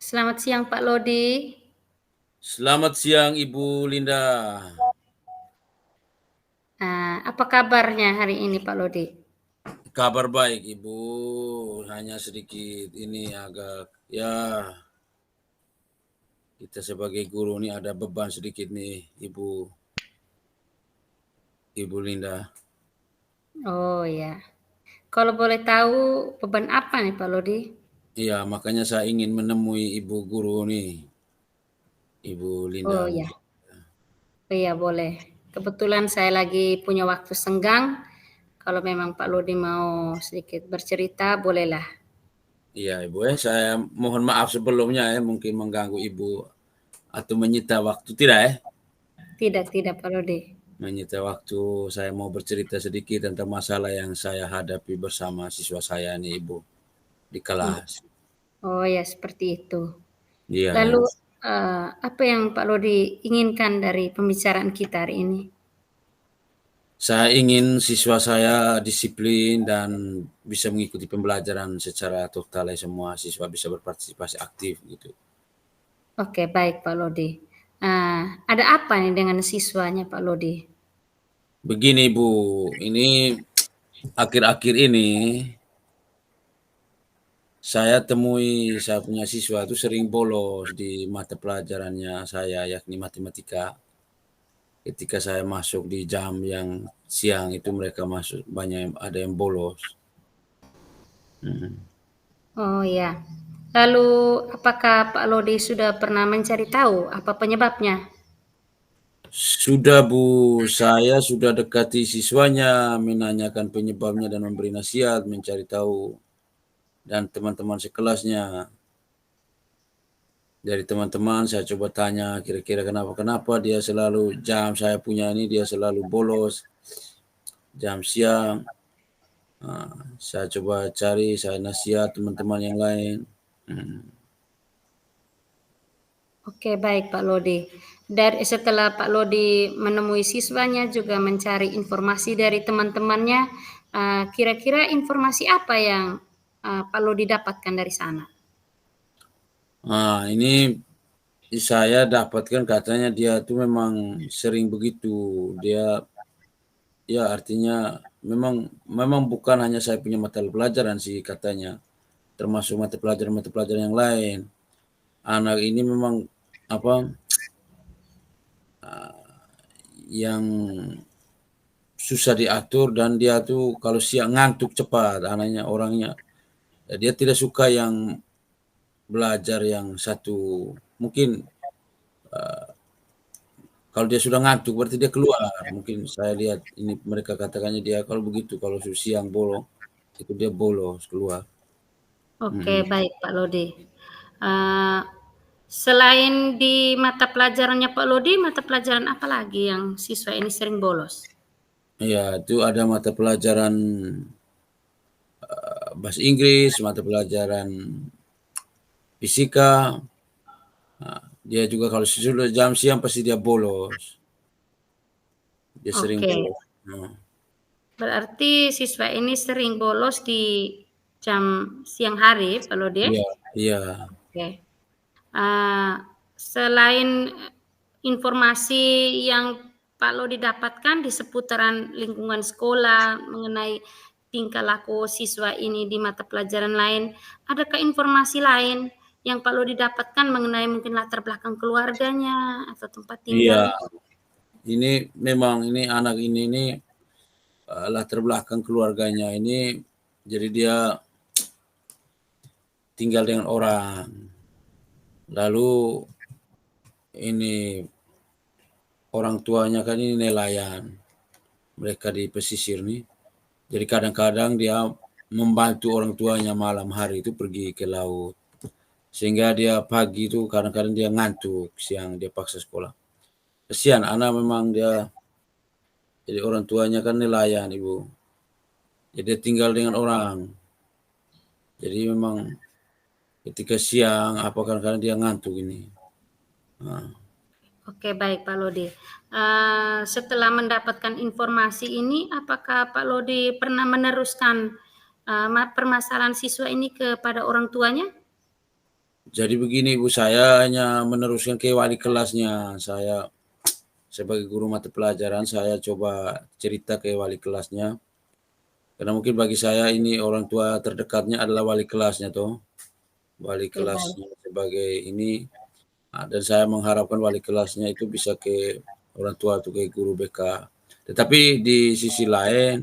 Selamat siang Pak Lodi. Selamat siang Ibu Linda. Apa kabarnya hari ini Pak Lodi? Kabar baik Ibu, hanya sedikit ini agak ya kita sebagai guru nih ada beban sedikit nih Ibu Linda. Oh ya, kalau boleh tahu beban apa nih Pak Lodi? Iya, makanya saya ingin menemui Ibu guru nih, Ibu Linda. Oh ya, iya boleh. Kebetulan saya lagi punya waktu senggang. Kalau memang Pak Lodi mau sedikit bercerita, bolehlah. Iya Ibu, saya mohon maaf sebelumnya mungkin mengganggu Ibu atau menyita waktu tidak Tidak Pak Lodi. menyita waktu saya mau bercerita sedikit tentang masalah yang saya hadapi bersama siswa saya nih Ibu di Oh, kelas. oh ya seperti itu. Iya, Lalu apa yang Pak Lodi inginkan dari pembicaraan kita hari ini? saya ingin siswa saya disiplin dan bisa mengikuti pembelajaran secara total ya, semua siswa bisa berpartisipasi aktif gitu. Oke, baik Pak Lodi. Ada apa nih dengan siswanya Pak Lodi? Begini Bu, ini akhir-akhir ini saya punya siswa itu sering bolos di mata pelajarannya saya yakni matematika. Ketika saya masuk di jam yang siang itu mereka masuk banyak ada yang bolos. Mhm. Oh ya. Lalu apakah Pak Lodi sudah pernah mencari tahu apa penyebabnya? Sudah Bu, saya sudah dekati siswanya, menanyakan penyebabnya dan memberi nasihat, mencari tahu dan teman-teman sekelasnya. Dari teman-teman saya coba tanya kira-kira kenapa dia selalu jam saya punya ini dia selalu bolos jam siang. Saya coba cari, saya nasihat teman-teman yang lain. Hmm. Oke, baik Pak Lodi. Dari setelah Pak Lodi menemui siswanya juga mencari informasi dari teman-temannya, kira-kira informasi apa yang Pak Lodi dapatkan dari sana? Ini saya dapatkan katanya dia tuh memang sering begitu. Dia ya artinya memang bukan hanya saya punya mata pelajaran sih katanya, termasuk mata pelajaran yang lain. Anak ini memang apa yang susah diatur dan dia tuh kalau siang ngantuk cepat anaknya orangnya. Dia tidak suka yang belajar yang satu mungkin kalau dia sudah ngantuk berarti dia keluar. Mungkin saya lihat ini mereka katakannya dia kalau begitu kalau siang bolong itu dia bolos keluar. Oke, Mhm. baik Pak Lodi. Uh, Selain di mata pelajarannya Pak Lodi, mata pelajaran apa lagi yang siswa ini sering bolos? Ya, itu ada mata pelajaran bahasa Inggris, mata pelajaran fisika. Dia juga kalau sudah jam siang pasti dia bolos. Dia sering Oke, bolos. Nah, berarti siswa ini sering bolos di jam siang hari, Pak Lodi? iya, iya. Oke. Uh, Selain informasi yang Pak Lodi dapatkan di seputaran lingkungan sekolah mengenai tingkah laku siswa ini di mata pelajaran lain, adakah informasi lain yang Pak Lodi dapatkan mengenai mungkin latar belakang keluarganya atau tempat Iya, tinggal? ini memang ini anak ini latar belakang keluarganya ini jadi dia tinggal dengan orang. Lalu ini orang tuanya kan ini nelayan. Mereka di pesisir nih. Jadi kadang-kadang dia membantu orang tuanya malam hari itu pergi ke laut. Sehingga dia pagi itu kadang-kadang dia ngantuk, siang dia paksa sekolah. Kesian anak memang dia jadi orang tuanya kan nelayan ibu. Jadi dia tinggal dengan orang. Jadi memang ketika siang apa kadang-kadang dia ngantuk ini. Nah, Oke, baik Pak Lodi. Setelah mendapatkan informasi ini, apakah Pak Lodi pernah meneruskan permasalahan siswa ini kepada orang tuanya? Jadi begini Bu, saya hanya meneruskan ke wali kelasnya. Saya sebagai guru mata pelajaran, saya coba cerita ke wali kelasnya. Karena mungkin bagi saya ini orang tua terdekatnya adalah wali kelasnya toh. Wali Oke, baik. kelasnya sebagai ini, dan saya mengharapkan wali kelasnya itu bisa ke orang tua atau ke guru BK. Tetapi di sisi lain,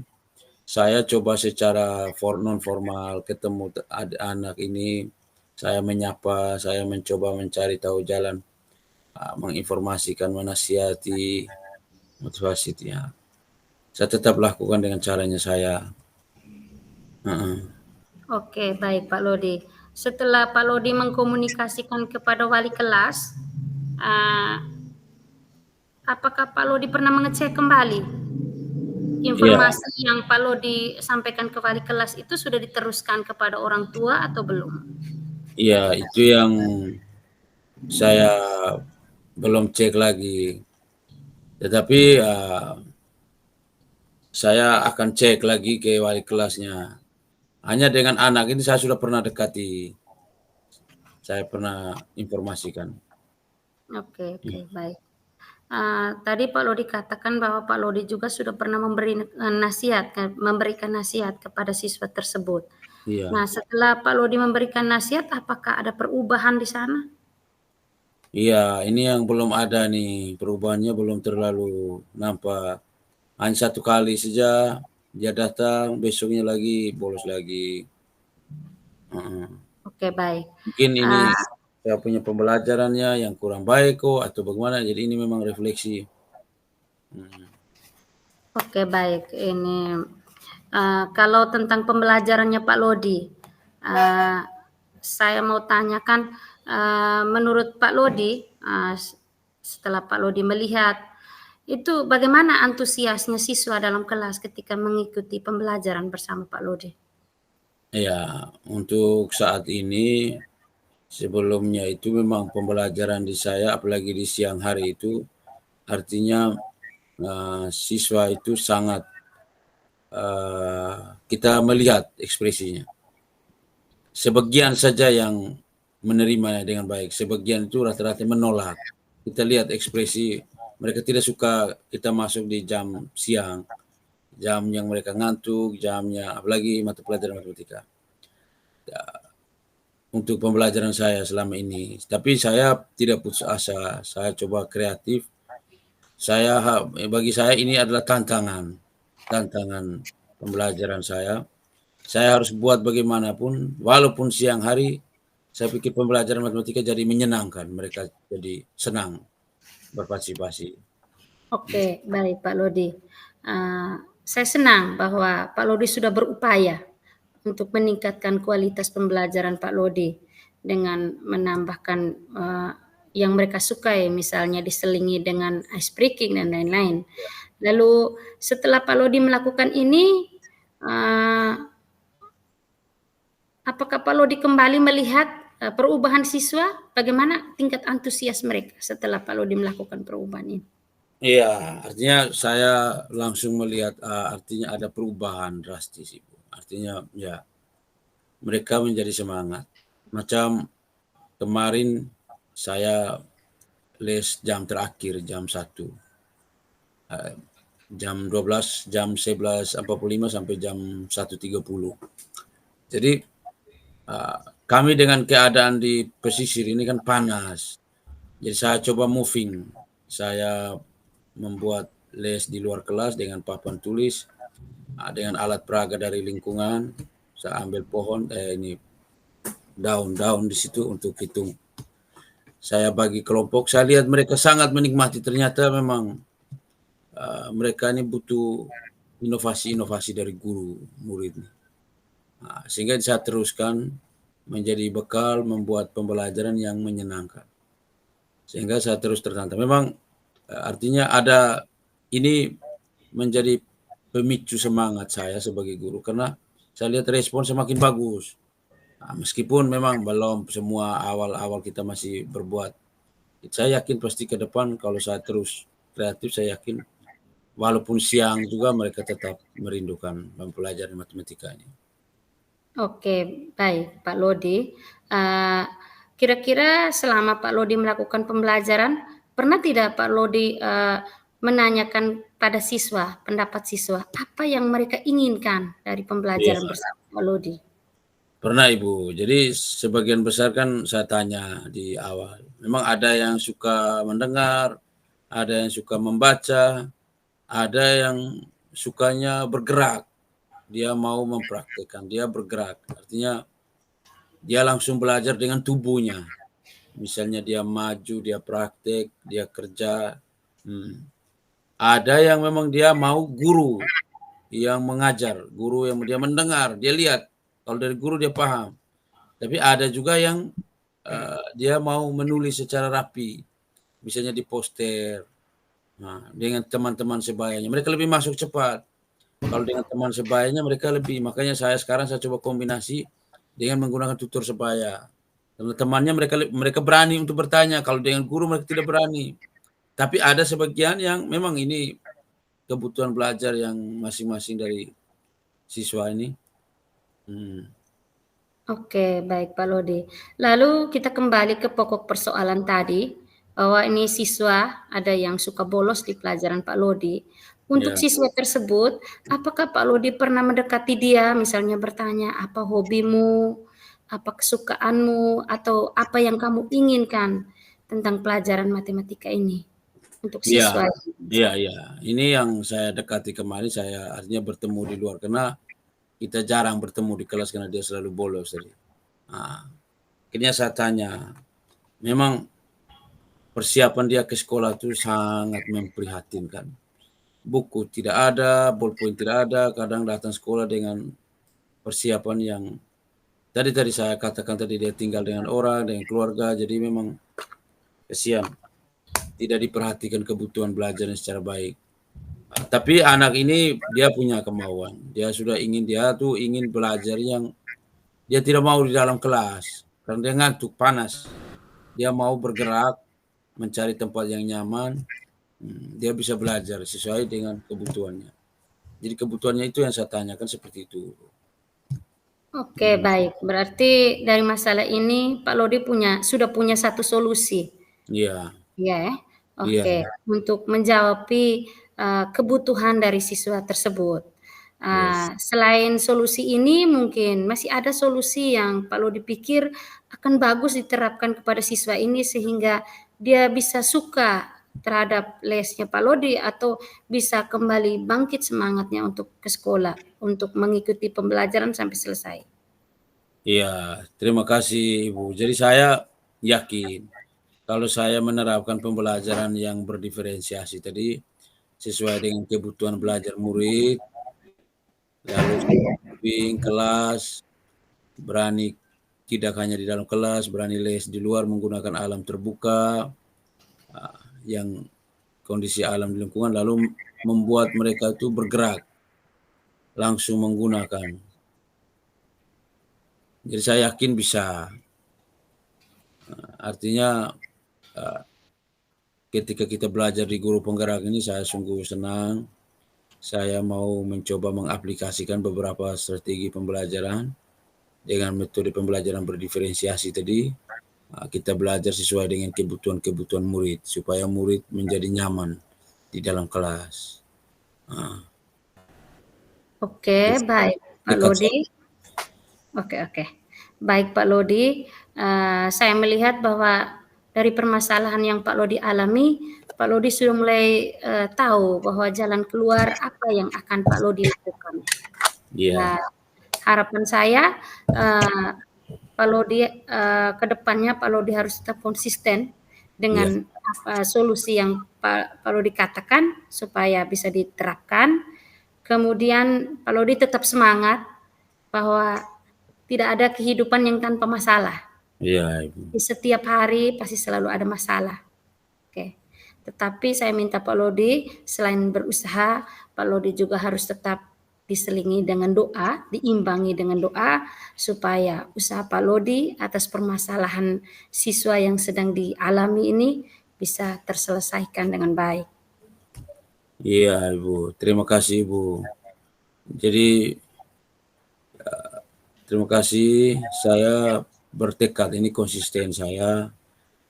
saya coba secara non formal ketemu anak ini, saya menyapa, saya mencoba mencari tahu jalan, menginformasikan, menasihati, motivasi ya. Saya tetap lakukan dengan caranya saya. Oke, baik Pak Lodi. Setelah Pak Lodi mengkomunikasikan kepada wali kelas, uh, apakah Pak Lodi pernah mengecek kembali Iya, informasi yang Pak Lodi sampaikan ke wali kelas itu sudah diteruskan kepada orang tua atau belum? iya itu yang saya belum cek lagi. Tetapi saya akan cek lagi ke wali kelasnya. Hanya dengan anak ini saya sudah pernah dekati, saya pernah informasikan. Oke, baik. Tadi Pak Lodi katakan bahwa Pak Lodi juga sudah pernah memberikan nasihat kepada siswa tersebut. Iya, Nah, setelah Pak Lodi memberikan nasihat, apakah ada perubahan di sana? iya ini yang belum ada nih, perubahannya belum terlalu nampak. Hanya satu kali saja dia datang, besoknya lagi bolos lagi. Oke, baik. Mungkin ini Uh, saya punya pembelajarannya yang kurang baik kok atau bagaimana, jadi ini memang refleksi. Oke, baik. Ini kalau tentang pembelajarannya Pak Lodi, uh, saya mau tanyakan, menurut Pak Lodi, setelah Pak Lodi melihat, itu bagaimana antusiasnya siswa dalam kelas ketika mengikuti pembelajaran bersama Pak Lodi? Ya, untuk saat ini sebelumnya itu memang pembelajaran di saya apalagi di siang hari itu artinya siswa itu sangat kita melihat ekspresinya. Sebagian saja yang menerimanya dengan baik, sebagian itu rata-rata menolak. Kita lihat ekspresi mereka tidak suka kita masuk di jam siang, jam yang mereka ngantuk, jamnya apalagi mata pelajaran matematika. Untuk pembelajaran saya selama ini. Tapi saya tidak putus asa, saya coba kreatif. Bagi saya ini adalah tantangan, tantangan pembelajaran saya. Saya harus buat bagaimanapun, walaupun siang hari, saya pikir pembelajaran matematika jadi menyenangkan, mereka jadi senang berpartisipasi. Oke, baik Pak Lodi. Saya senang bahwa Pak Lodi sudah berupaya untuk meningkatkan kualitas pembelajaran Pak Lodi dengan menambahkan yang mereka sukai, misalnya diselingi dengan ice breaking dan lain-lain. Lalu setelah Pak Lodi melakukan ini, apakah Pak Lodi kembali melihat perubahan siswa? Bagaimana tingkat antusias mereka setelah Pak Lodi melakukan perubahan ini? Iya, artinya saya langsung melihat artinya ada perubahan drastis, Ibu. Artinya ya mereka menjadi semangat. Macam kemarin saya les jam terakhir jam 1. Jam 12, jam 11.45 sampai jam 1.30. Jadi kami dengan keadaan di pesisir ini kan panas. Jadi saya coba moving. Saya membuat les di luar kelas dengan papan tulis, dengan alat peraga dari lingkungan. Saya ambil pohon, ini daun-daun di situ untuk hitung. Saya bagi kelompok, saya lihat mereka sangat menikmati. Ternyata memang mereka ini butuh inovasi-inovasi dari guru murid. Sehingga saya teruskan menjadi bekal membuat pembelajaran yang menyenangkan. Sehingga saya terus tertantang. Memang artinya ada ini menjadi pemicu semangat saya sebagai guru karena saya lihat respon semakin bagus. Meskipun memang belum semua awal-awal kita masih berbuat. Saya yakin pasti ke depan kalau saya terus kreatif, saya yakin walaupun siang juga mereka tetap merindukan mempelajari matematika ini. Oke, baik Pak Lodi. Kira-kira selama Pak Lodi melakukan pembelajaran, pernah tidak Pak Lodi menanyakan pada siswa, pendapat siswa, apa yang mereka inginkan dari pembelajaran Iya. bersama Pak Lodi? Pernah Ibu. Jadi sebagian besar kan saya tanya di awal. Memang ada yang suka mendengar, ada yang suka membaca, ada yang sukanya bergerak. Dia mau mempraktekkan, dia bergerak. Artinya dia langsung belajar dengan tubuhnya. Misalnya dia maju, dia praktek, dia kerja. Ada yang memang dia mau guru yang mengajar, guru yang dia mendengar, dia lihat. Kalau dari guru dia paham. Tapi ada juga yang dia mau menulis secara rapi, misalnya di poster, dengan teman-teman sebayanya. Mereka lebih masuk cepat. Kalau dengan teman sebayanya mereka lebih. Makanya sekarang saya coba kombinasi dengan menggunakan tutor sebaya. Karena temannya mereka berani untuk bertanya. Kalau dengan guru mereka tidak berani. Tapi ada sebagian yang memang ini kebutuhan belajar yang masing-masing dari siswa ini. Oke, baik Pak Lodi. Lalu kita kembali ke pokok persoalan tadi, bahwa ini siswa ada yang suka bolos di pelajaran Pak Lodi. Untuk Ya, siswa tersebut, apakah Pak Lodi pernah mendekati dia, misalnya bertanya, apa hobimu, apa kesukaanmu, atau apa yang kamu inginkan tentang pelajaran matematika ini untuk iya, siswa? iya, iya. Ini yang saya dekati kemarin, saya artinya bertemu di luar karena kita jarang bertemu di kelas karena dia selalu bolos tadi. Akhirnya saya tanya, memang persiapan dia ke sekolah itu sangat memprihatinkan. Buku tidak ada, bolpoin tidak ada, kadang datang sekolah dengan persiapan yang tadi saya katakan tadi dia tinggal dengan orang, dengan keluarga, jadi memang kasihan. Tidak diperhatikan kebutuhan belajarnya secara baik. Tapi anak ini dia punya kemauan. Dia tuh ingin belajar yang dia tidak mau di dalam kelas karena dia ngantuk, panas. Dia mau bergerak, mencari tempat yang nyaman. Dia bisa belajar sesuai dengan kebutuhannya. Jadi kebutuhannya itu yang saya tanyakan seperti itu. Oke, baik. Berarti dari masalah ini Pak Lodi sudah punya satu solusi. Iya, Iya ya? iya, Oke, untuk menjawab kebutuhan dari siswa tersebut. iya. Selain solusi ini mungkin masih ada solusi yang Pak Lodi pikir akan bagus diterapkan kepada siswa ini sehingga dia bisa suka terhadap lesnya Pak Lodi atau bisa kembali bangkit semangatnya untuk ke sekolah, untuk mengikuti pembelajaran sampai selesai. Iya, terima kasih Ibu. Jadi saya yakin kalau saya menerapkan pembelajaran yang berdiferensiasi tadi sesuai dengan kebutuhan belajar murid, lalu bimbing kelas, berani tidak hanya di dalam kelas, berani les di luar menggunakan alam terbuka, yang kondisi alam di lingkungan, lalu membuat mereka itu bergerak, langsung menggunakan. Jadi saya yakin bisa. Artinya ketika kita belajar di guru penggerak ini saya sungguh senang. Saya mau mencoba mengaplikasikan beberapa strategi pembelajaran dengan metode pembelajaran berdiferensiasi tadi. Kita belajar sesuai dengan kebutuhan-kebutuhan murid supaya murid menjadi nyaman di dalam kelas. Oke, baik Pak Dekat. Lodi. Oke. Baik Pak Lodi, saya melihat bahwa dari permasalahan yang Pak Lodi alami, Pak Lodi sudah mulai tahu bahwa jalan keluar apa yang akan Pak Lodi lakukan. Iya, Nah, harapan saya Pak Lodi ke depannya Pak Lodi harus tetap konsisten iya, dengan solusi yang Pak Lodi katakan supaya bisa diterapkan. Kemudian Pak Lodi tetap semangat bahwa tidak ada kehidupan yang tanpa masalah. iya, Ibu. Di setiap hari pasti selalu ada masalah. Oke. Tetapi saya minta Pak Lodi selain berusaha, Pak Lodi juga harus tetap diselingi dengan doa, diimbangi dengan doa supaya usaha Pak Lodi atas permasalahan siswa yang sedang dialami ini bisa terselesaikan dengan baik. Iya, Ibu. Terima kasih, Ibu. Jadi terima kasih. Saya bertekad, ini konsisten saya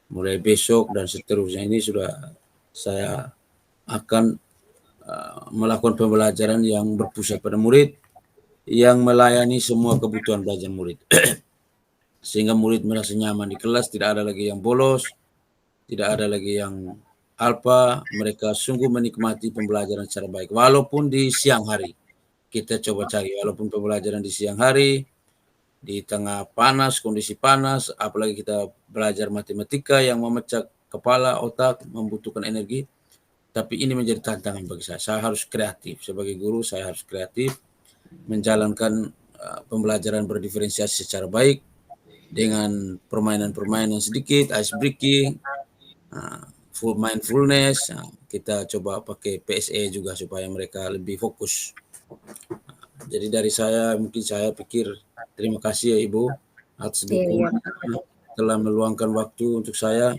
mulai besok dan seterusnya ini sudah saya akan melakukan pembelajaran yang berpusat pada murid, yang melayani semua kebutuhan belajar murid. Sehingga murid merasa nyaman di kelas, tidak ada lagi yang bolos, tidak ada lagi yang alpa, mereka sungguh menikmati pembelajaran secara baik. Walaupun di siang hari, kita coba cari, walaupun pembelajaran di siang hari, di tengah panas, kondisi panas, apalagi kita belajar matematika yang memecah kepala, otak, membutuhkan energi, tapi ini menjadi tantangan bagi saya. Saya harus kreatif. Sebagai guru, saya harus kreatif, menjalankan pembelajaran berdiferensiasi secara baik, dengan permainan-permainan sedikit, ice breaking, full mindfulness. Kita coba pakai PSE juga supaya mereka lebih fokus. Jadi dari saya, mungkin saya pikir terima kasih ya Ibu atas dukungan telah meluangkan waktu untuk saya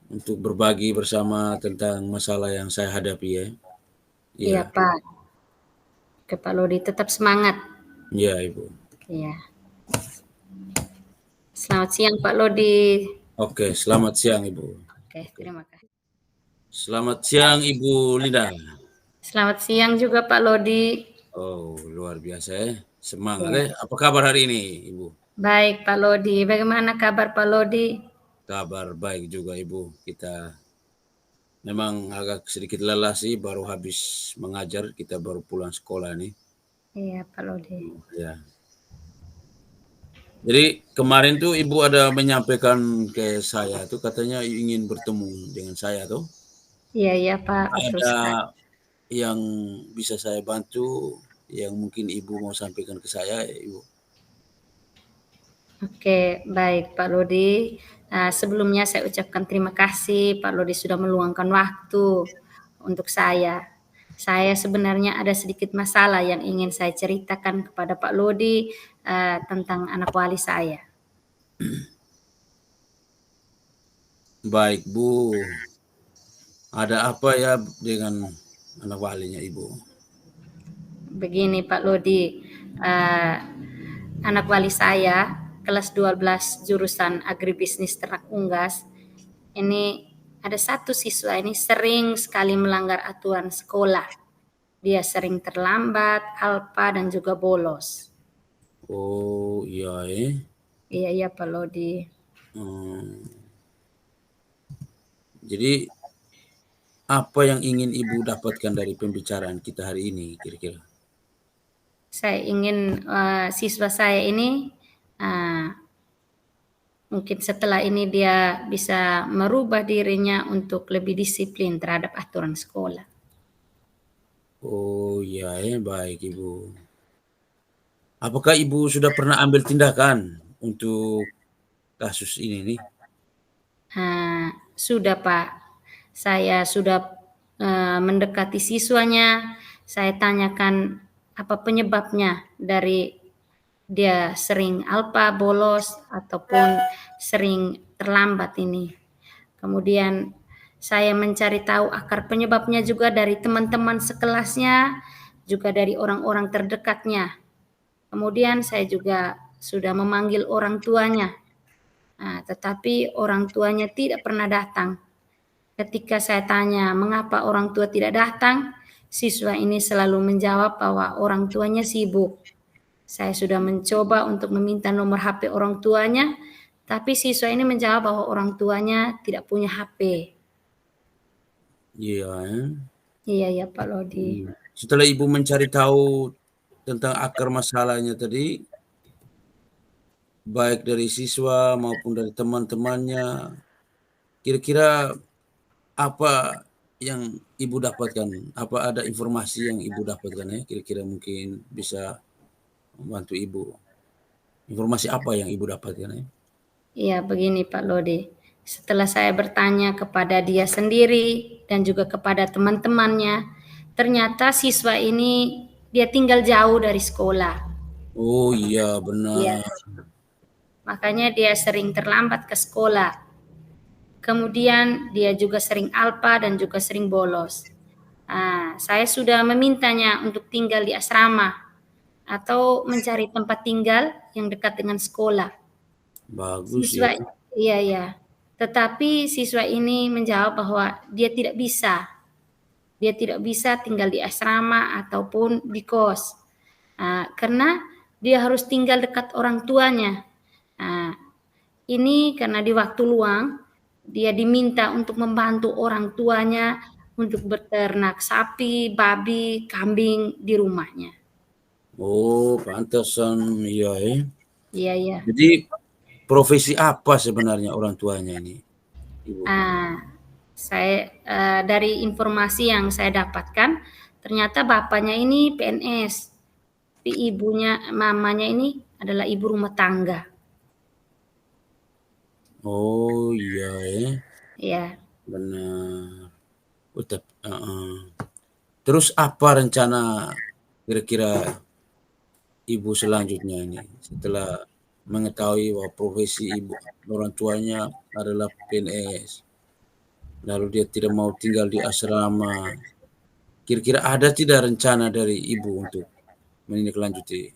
untuk berbagi bersama tentang masalah yang saya hadapi ya. Iya Pak. Oke Pak Lodi, tetap semangat. Iya Ibu. Iya. Selamat siang Pak Lodi. Oke, selamat siang Ibu. Oke, terima kasih. Selamat siang Ibu Linda. Selamat siang juga Pak Lodi. Oh, luar biasa ya. Semangat ya. Apa kabar hari ini Ibu? Baik Pak Lodi, bagaimana kabar Pak Lodi? Kabar baik juga Ibu. Kita memang agak sedikit lelah sih, baru habis mengajar, kita baru pulang sekolah nih. Iya Pak Lodi. Ya. Jadi kemarin tuh Ibu ada menyampaikan ke saya tuh katanya ingin bertemu dengan saya tuh. Iya Pak, betul Ada sekali. yang bisa saya bantu yang mungkin Ibu mau sampaikan ke saya ya Ibu? Oke, baik Pak Lodi. Sebelumnya saya ucapkan terima kasih Pak Lodi sudah meluangkan waktu untuk saya. Saya sebenarnya ada sedikit masalah yang ingin saya ceritakan kepada Pak Lodi tentang anak wali saya. Baik Bu, ada apa ya dengan anak walinya Ibu? Begini Pak Lodi, anak wali saya kelas 12 jurusan agribisnis Ternak Unggas, ini ada satu siswa ini sering sekali melanggar aturan sekolah. Dia sering terlambat, alpa, dan juga bolos. Oh iya Iya Pak Lodi. Jadi apa yang ingin Ibu dapatkan dari pembicaraan kita hari ini kira-kira? Saya ingin siswa saya ini mungkin setelah ini dia bisa merubah dirinya untuk lebih disiplin terhadap aturan sekolah. Oh iya baik Ibu. Apakah Ibu sudah pernah ambil tindakan untuk kasus ini nih? Sudah Pak, saya sudah mendekati siswanya, saya tanyakan apa penyebabnya dari dia sering alpa, bolos, ataupun sering terlambat ini. Kemudian saya mencari tahu akar penyebabnya juga dari teman-teman sekelasnya, juga dari orang-orang terdekatnya. Kemudian saya juga sudah memanggil orang tuanya, tetapi orang tuanya tidak pernah datang. Ketika saya tanya mengapa orang tua tidak datang, siswa ini selalu menjawab bahwa orang tuanya sibuk. Saya sudah mencoba untuk meminta nomor HP orang tuanya, tapi siswa ini menjawab bahwa orang tuanya tidak punya HP. Iya Iya Pak Lodi. Setelah Ibu mencari tahu tentang akar masalahnya tadi, baik dari siswa maupun dari teman-temannya, kira-kira apa yang Ibu dapatkan? Apa ada informasi yang Ibu dapatkan ya? Kira-kira mungkin bisa membantu Ibu. Informasi apa yang Ibu dapatkan ya? Iya begini Pak Lodi. Setelah saya bertanya kepada dia sendiri dan juga kepada teman-temannya, ternyata siswa ini dia tinggal jauh dari sekolah. Oh iya Iya. benar. Makanya dia sering terlambat ke sekolah. Kemudian dia juga sering alpa dan juga sering bolos. Saya sudah memintanya untuk tinggal di asrama. atau mencari tempat tinggal yang dekat dengan sekolah. Bagus Siswa, ya. iya. Tetapi siswa ini menjawab bahwa dia tidak bisa. Dia tidak bisa tinggal di asrama ataupun di kos. Karena dia harus tinggal dekat orang tuanya. Ini karena di waktu luang dia diminta untuk membantu orang tuanya untuk beternak sapi, babi, kambing di rumahnya. Oh, pantesan iya ya. Iya. Jadi profesi apa sebenarnya orang tuanya ini, Ibu? Saya dari informasi yang saya dapatkan, ternyata bapaknya ini PNS, tapi mamanya ini adalah ibu rumah tangga. Oh iya ya, Ya. benar. Terus apa rencana kira-kira Ibu selanjutnya ini setelah mengetahui bahwa profesi ibu orang tuanya adalah PNS, lalu dia tidak mau tinggal di asrama. Kira-kira ada tidak rencana dari Ibu untuk menindaklanjuti?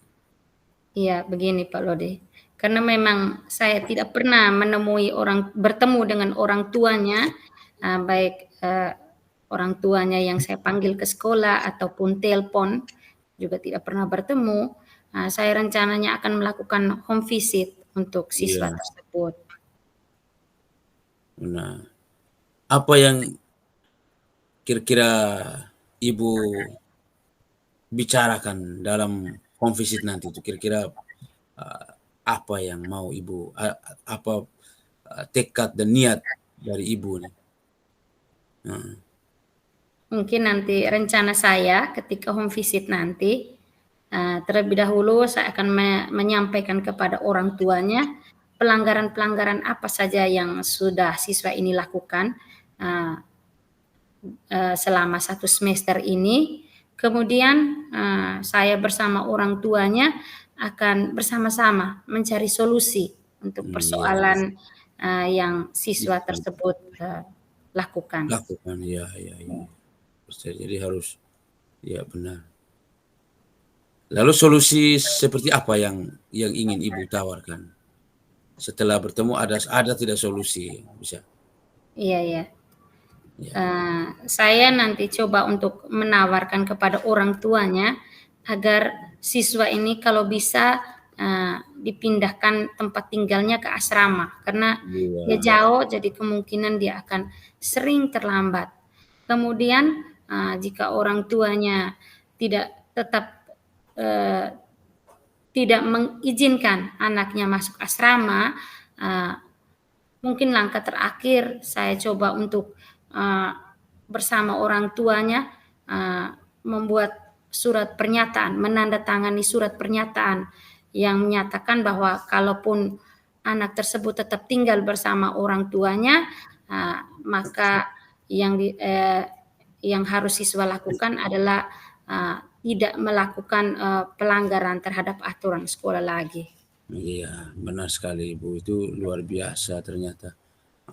Iya, begini Pak Lode. Karena memang saya tidak pernah bertemu dengan orang tuanya, baik orang tuanya yang saya panggil ke sekolah ataupun telepon, juga tidak pernah bertemu. Saya rencananya akan melakukan home visit untuk siswa Iya, tersebut. nah, apa yang kira-kira Ibu bicarakan dalam home visit nanti itu? Kira-kira apa yang mau Ibu, apa tekad dan niat dari Ibu nih? Mungkin nanti rencana saya ketika home visit nanti, terlebih dahulu saya akan menyampaikan kepada orang tuanya pelanggaran-pelanggaran apa saja yang sudah siswa ini lakukan selama 1 semester ini. Kemudian saya bersama orang tuanya akan bersama-sama mencari solusi untuk Iya, persoalan yang siswa tersebut lakukan. iya. Jadi harus, ya benar. Lalu solusi seperti apa yang ingin Ibu tawarkan? Setelah bertemu ada tidak solusi? Bisa? Iya. Ya. Saya nanti coba untuk menawarkan kepada orang tuanya agar siswa ini kalau bisa dipindahkan tempat tinggalnya ke asrama karena dia Iya. jauh, jadi kemungkinan dia akan sering terlambat. Kemudian jika orang tuanya tidak mengizinkan anaknya masuk asrama, mungkin langkah terakhir saya coba untuk bersama orang tuanya membuat surat pernyataan, menandatangani surat pernyataan yang menyatakan bahwa kalaupun anak tersebut tetap tinggal bersama orang tuanya, maka yang harus siswa lakukan adalah tidak melakukan pelanggaran terhadap aturan sekolah lagi. Iya, benar sekali Ibu. Itu luar biasa ternyata.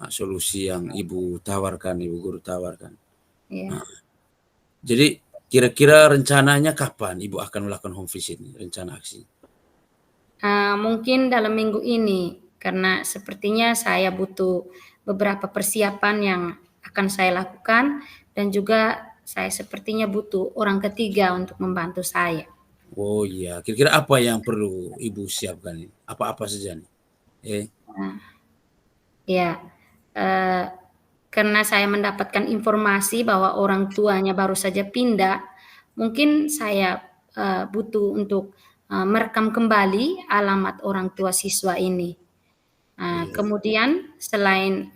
Solusi yang Ibu tawarkan, Ibu guru tawarkan. Ya. Jadi kira-kira rencananya kapan Ibu akan melakukan home visit nih, rencana aksi? Mungkin dalam minggu ini, karena sepertinya saya butuh beberapa persiapan yang akan saya lakukan dan juga saya sepertinya butuh orang ketiga untuk membantu saya. Oh iya, kira-kira apa yang perlu Ibu siapkan ini? Apa-apa saja nih? Ya, karena saya mendapatkan informasi bahwa orang tuanya baru saja pindah, mungkin saya butuh untuk merekam kembali alamat orang tua siswa ini. Iya. Kemudian selain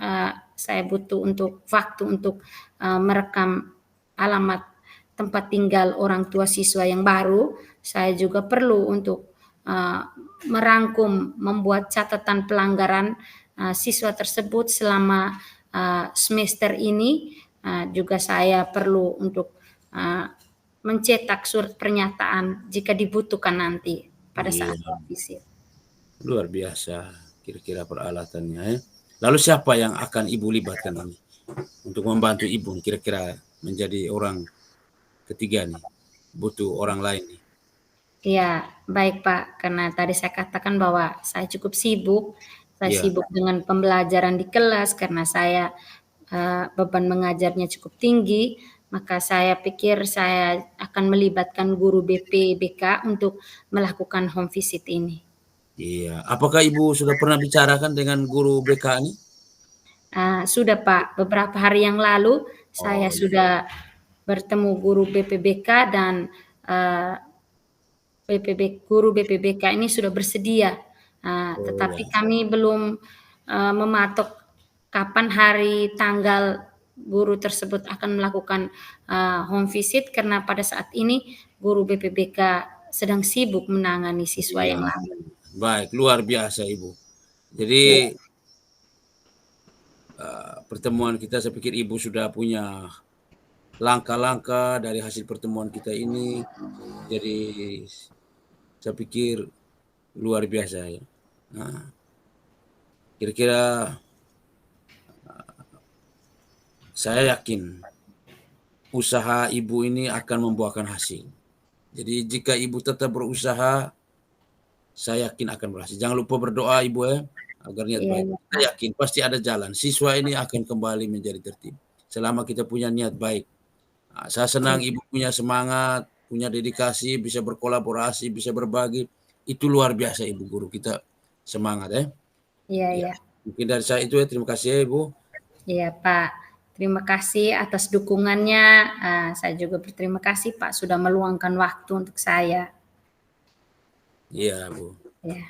saya butuh untuk waktu untuk merekam alamat tempat tinggal orang tua siswa yang baru, saya juga perlu untuk membuat catatan pelanggaran siswa tersebut selama semester ini. Juga saya perlu untuk mencetak surat pernyataan jika dibutuhkan nanti pada saat visit. Luar biasa kira-kira peralatannya ya. Lalu siapa yang akan Ibu libatkan ini untuk membantu Ibu kira-kira menjadi orang ketiga nih? Butuh orang lain nih. Iya, baik Pak, karena tadi saya katakan bahwa saya cukup sibuk, saya Iya, sibuk dengan pembelajaran di kelas karena saya, beban mengajarnya cukup tinggi, maka saya pikir saya akan melibatkan guru BK untuk melakukan home visit ini. iya. Apakah Ibu sudah pernah bicarakan dengan guru BK ini? Sudah Pak, beberapa hari yang lalu saya Oh, iya. sudah bertemu guru BPBK dan, eee, guru BPBK ini sudah bersedia, Oh, iya. tetapi kami belum, mematok kapan hari tanggal guru tersebut akan melakukan, home visit karena pada saat ini guru BPBK sedang sibuk menangani siswa Iya. yang lama. Baik, luar biasa Ibu. Jadi, Iya, pertemuan kita saya pikir Ibu sudah punya langkah-langkah dari hasil pertemuan kita ini, jadi saya pikir luar biasa ya. Nah, kira-kira saya yakin usaha Ibu ini akan membuahkan hasil. Jadi jika Ibu tetap berusaha, saya yakin akan berhasil. Jangan lupa berdoa Ibu ya, agar niat iya baik. iya, Saya Pak. yakin pasti ada jalan. Siswa ini akan kembali menjadi tertib. Selama kita punya niat baik. Saya senang Iya Ibu punya semangat, punya dedikasi, bisa berkolaborasi, bisa berbagi. Itu luar biasa Ibu guru kita semangat ya. iya Ya, iya. mungkin dari saya itu ya. Terima kasih ya Ibu. Iya, Pak. Terima kasih atas dukungannya. Saya juga berterima kasih, Pak, sudah meluangkan waktu untuk saya. Iya Bu. Ya,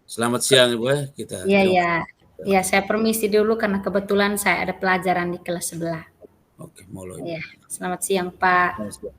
Selamat siang Ibu ya. Kita iya, terima iya. kasih. Iya, saya permisi dulu karena kebetulan saya ada pelajaran di kelas sebelah. Oke, molo Ibu. Iya, selamat siang, Pak. Selamat siang.